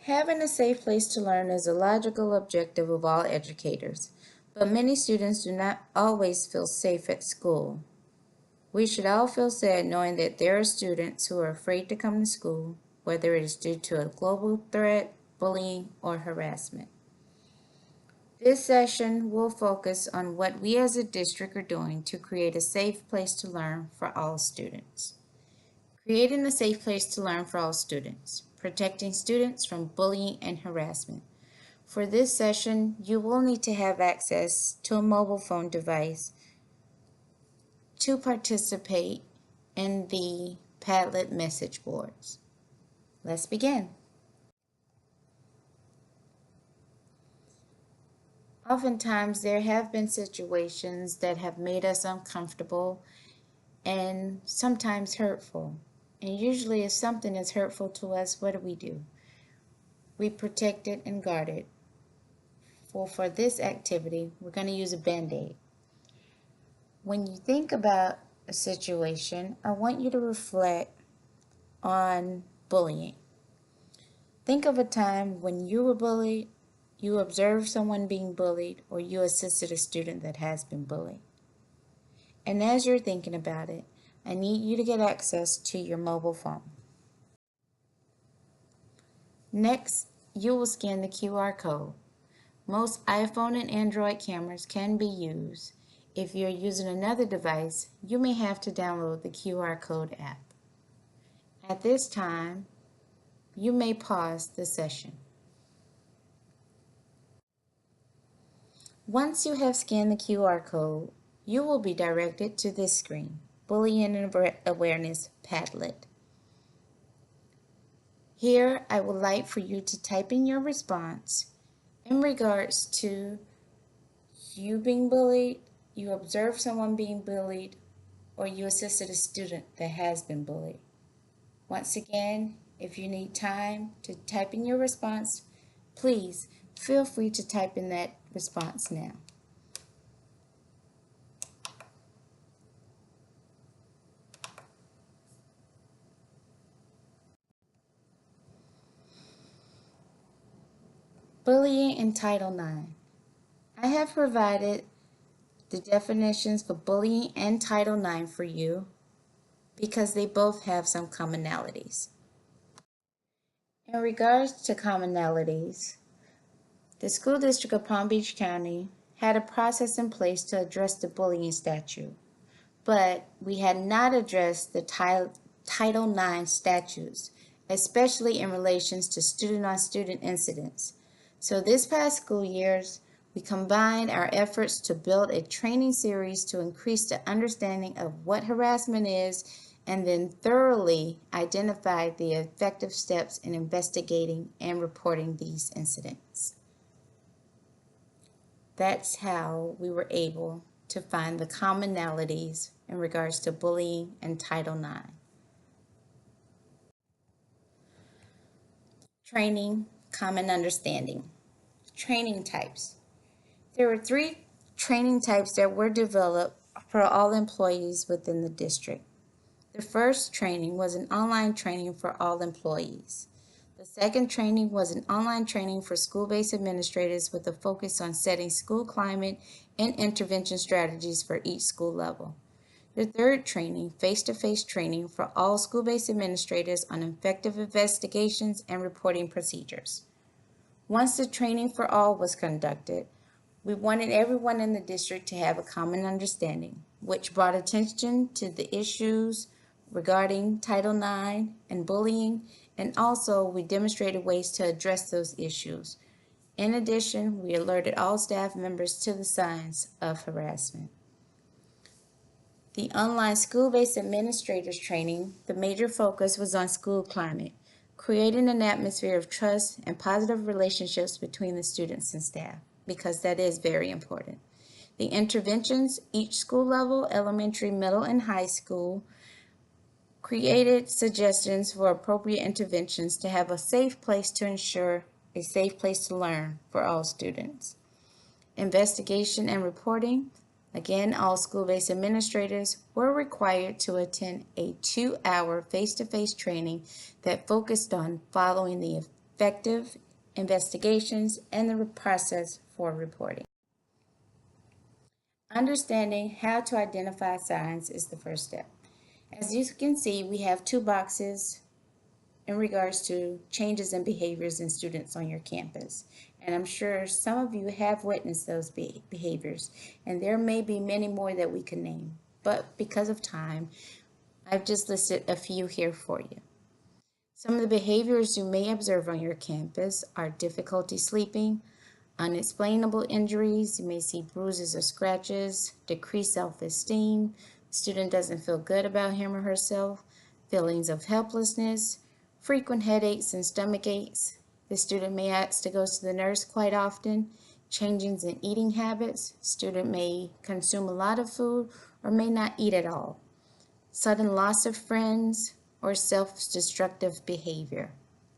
Having a safe place to learn is a logical objective of all educators, but many students do not always feel safe at school. We should all feel sad knowing that there are students who are afraid to come to school, whether it is due to a global threat, bullying, or harassment. This session will focus on what we as a district are doing to create a safe place to learn for all students. Creating a safe place to learn for all students, protecting students from bullying and harassment. For this session, you will need to have access to a mobile phone device to participate in the Padlet message boards. Let's begin. Oftentimes, there have been situations that have made us uncomfortable and sometimes hurtful. And usually, if something is hurtful to us, what do? We protect it and guard it. For this activity, we're going to use a Band-Aid. When you think about a situation, I want you to reflect on bullying. Think of a time when you were bullied, you observed someone being bullied, or you assisted a student that has been bullied. And as you're thinking about it, I need you to get access to your mobile phone. Next, you will scan the QR code. Most iPhone and Android cameras can be used. If you're using another device, you may have to download the QR code app. At this time, you may pause the session. Once you have scanned the QR code, you will be directed to this screen, Bullying and Awareness Padlet. Here, I would like for you to type in your response in regards to you being bullied, you observed someone being bullied, or you assisted a student that has been bullied. Once again, if you need time to type in your response, please feel free to type in that response now. Bullying in Title IX. I have provided the definitions for bullying and Title IX for you because they both have some commonalities. In regards to commonalities, the School District of Palm Beach County had a process in place to address the bullying statute, but we had not addressed the Title IX statutes, especially in relations to student-on-student incidents. So this past school years, we combined our efforts to build a training series to increase the understanding of what harassment is and then thoroughly identify the effective steps in investigating and reporting these incidents. That's how we were able to find the commonalities in regards to bullying and Title IX. Training, common understanding. Training types. There were 3 training types that were developed for all employees within the district. The first training was an online training for all employees. The second training was an online training for school-based administrators with a focus on setting school climate and intervention strategies for each school level. The third training, face-to-face training for all school-based administrators on effective investigations and reporting procedures. Once the training for all was conducted, we wanted everyone in the district to have a common understanding, which brought attention to the issues regarding Title IX and bullying, and also we demonstrated ways to address those issues. In addition, we alerted all staff members to the signs of harassment. The online school-based administrators training, the major focus was on school climate, creating an atmosphere of trust and positive relationships between the students and staff, because that is very important. The interventions, each school level, elementary, middle, and high school, created suggestions for appropriate interventions to have a safe place to ensure a safe place to learn for all students. Investigation and reporting. Again, all school-based administrators were required to attend a 2-hour face-to-face training that focused on following the effective investigations, and the process for reporting. Understanding how to identify signs is the first step. As you can see, we have two boxes in regards to changes in behaviors in students on your campus. And I'm sure some of you have witnessed those behaviors, and there may be many more that we can name. But because of time, I've just listed a few here for you. Some of the behaviors you may observe on your campus are difficulty sleeping, unexplainable injuries. You may see bruises or scratches, decreased self-esteem, student doesn't feel good about him or herself, feelings of helplessness, frequent headaches and stomach aches. The student may ask to go to the nurse quite often, changes in eating habits. Student may consume a lot of food or may not eat at all. Sudden loss of friends or self-destructive behavior,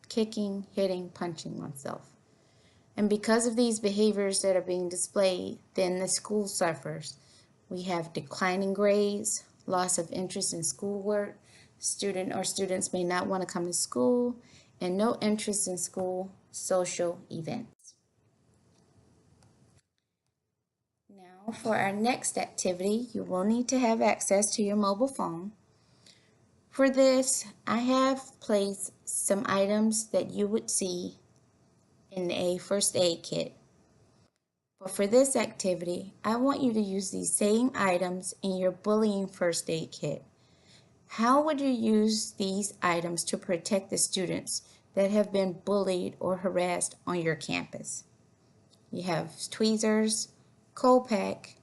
kicking, hitting, punching oneself. And because of these behaviors that are being displayed, then the school suffers. We have declining grades, loss of interest in schoolwork, student or students may not want to come to school, and no interest in school social events. Now for our next activity, you will need to have access to your mobile phone. For this, I have placed some items that you would see in a first aid kit. But for this activity, I want you to use these same items in your bullying first aid kit. How would you use these items to protect the students that have been bullied or harassed on your campus? You have tweezers, cold pack,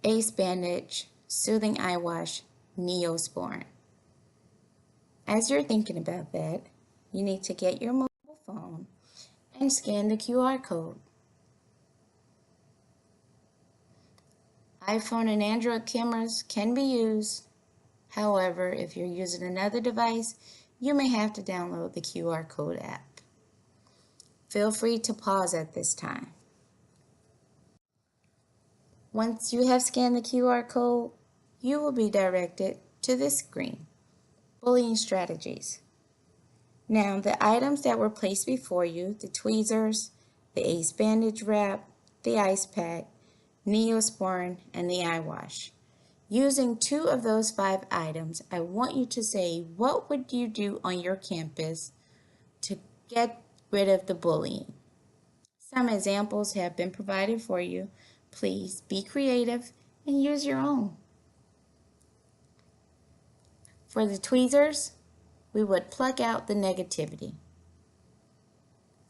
ace bandage, soothing eye wash, Neosporin. As you're thinking about that, you need to get your mobile phone and scan the QR code. iPhone and Android cameras can be used. However, if you're using another device, you may have to download the QR code app. Feel free to pause at this time. Once you have scanned the QR code, you will be directed to this screen, Bullying Strategies. Now, the items that were placed before you, the tweezers, the ace bandage wrap, the ice pack, Neosporin, and the eye wash. Using 2 of those 5 items, I want you to say, what would you do on your campus to get rid of the bullying? Some examples have been provided for you. Please be creative and use your own. For the tweezers, we would pluck out the negativity.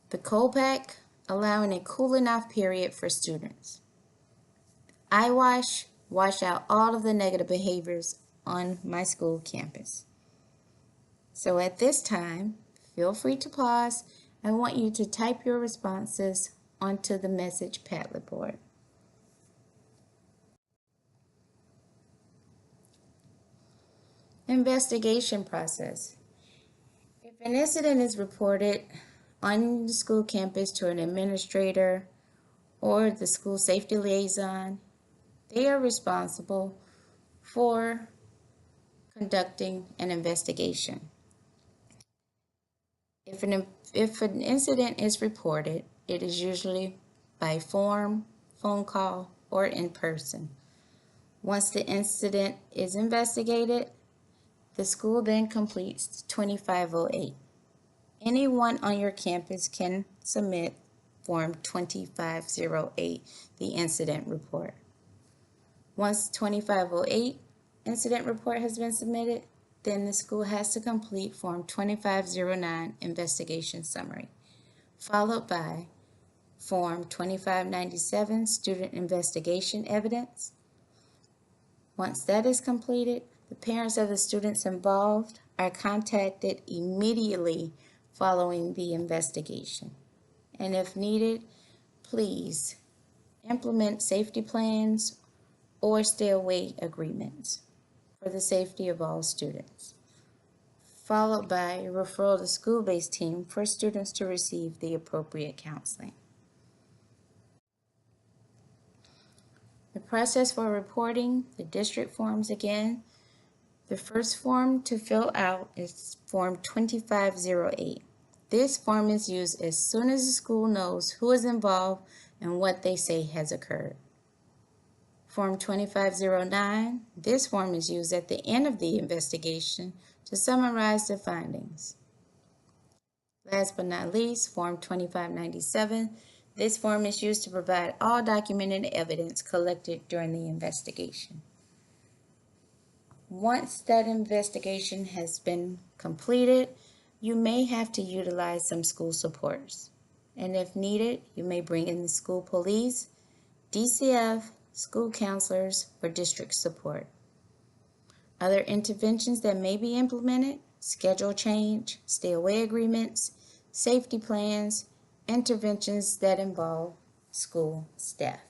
The cold pack, allowing a cooling off period for students. Eye wash, wash out all of the negative behaviors on my school campus. So at this time, feel free to pause. I want you to type your responses onto the message Padlet board. Investigation process. If an incident is reported on the school campus to an administrator or the school safety liaison, they are responsible for conducting an investigation. If an incident is reported, it is usually by phone call, or in person. Once the incident is investigated, the school then completes 2508. Anyone on your campus can submit Form 2508, the incident report. Once 2508 incident report has been submitted, then the school has to complete Form 2509 investigation summary, followed by Form 2597 student investigation evidence. Once that is completed, the parents of the students involved are contacted immediately following the investigation. And if needed, please implement safety plans or stay away agreements for the safety of all students, followed by a referral to school-based team for students to receive the appropriate counseling. The process for reporting the district forms again. The first form to fill out is Form 2508. This form is used as soon as the school knows who is involved and what they say has occurred. Form 2509, this form is used at the end of the investigation to summarize the findings. Last but not least, Form 2597, this form is used to provide all documented evidence collected during the investigation. Once that investigation has been completed, you may have to utilize some school supports. And if needed, you may bring in the school police, DCF, school counselors, or district support. Other interventions that may be implemented: schedule change, stay away agreements, safety plans, interventions that involve school staff.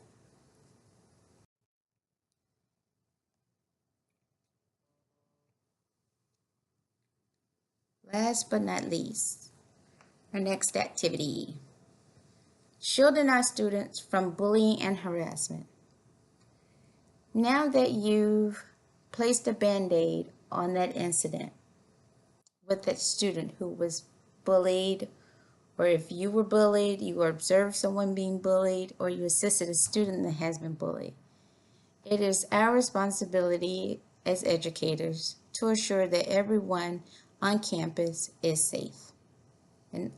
Last but not least, our next activity: shielding our students from bullying and harassment. Now that you've placed a Band-Aid on that incident with that student who was bullied, or if you were bullied, you observed someone being bullied, or you assisted a student that has been bullied, it is our responsibility as educators to assure that everyone on campus is safe and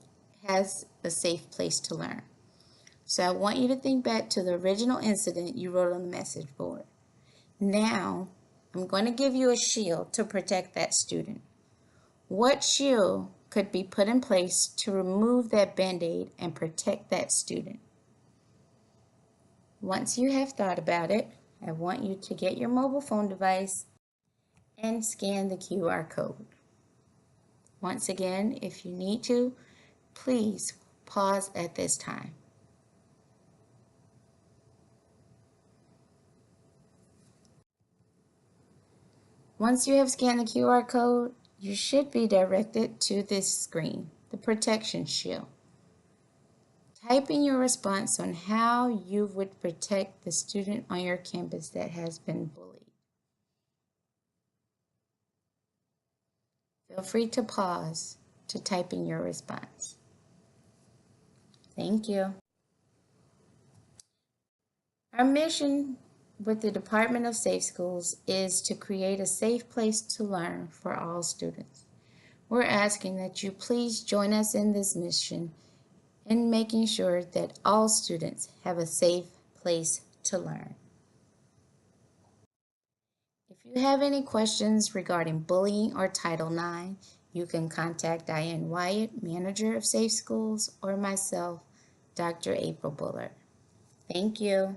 has a safe place to learn. So I want you to think back to the original incident you wrote on the message board. Now, I'm going to give you a shield to protect that student. What shield could be put in place to remove that Band-Aid and protect that student? Once you have thought about it, I want you to get your mobile phone device and scan the QR code. Once again, if you need to, please pause at this time. Once you have scanned the QR code, you should be directed to this screen, the protection shield. Type in your response on how you would protect the student on your campus that has been bullied. Feel free to pause to type in your response. Thank you. Our mission with the Department of Safe Schools is to create a safe place to learn for all students. We're asking that you please join us in this mission in making sure that all students have a safe place to learn. If you have any questions regarding bullying or Title IX, you can contact Diane Wyatt, Manager of Safe Schools, or myself, Dr. April Bullard. Thank you.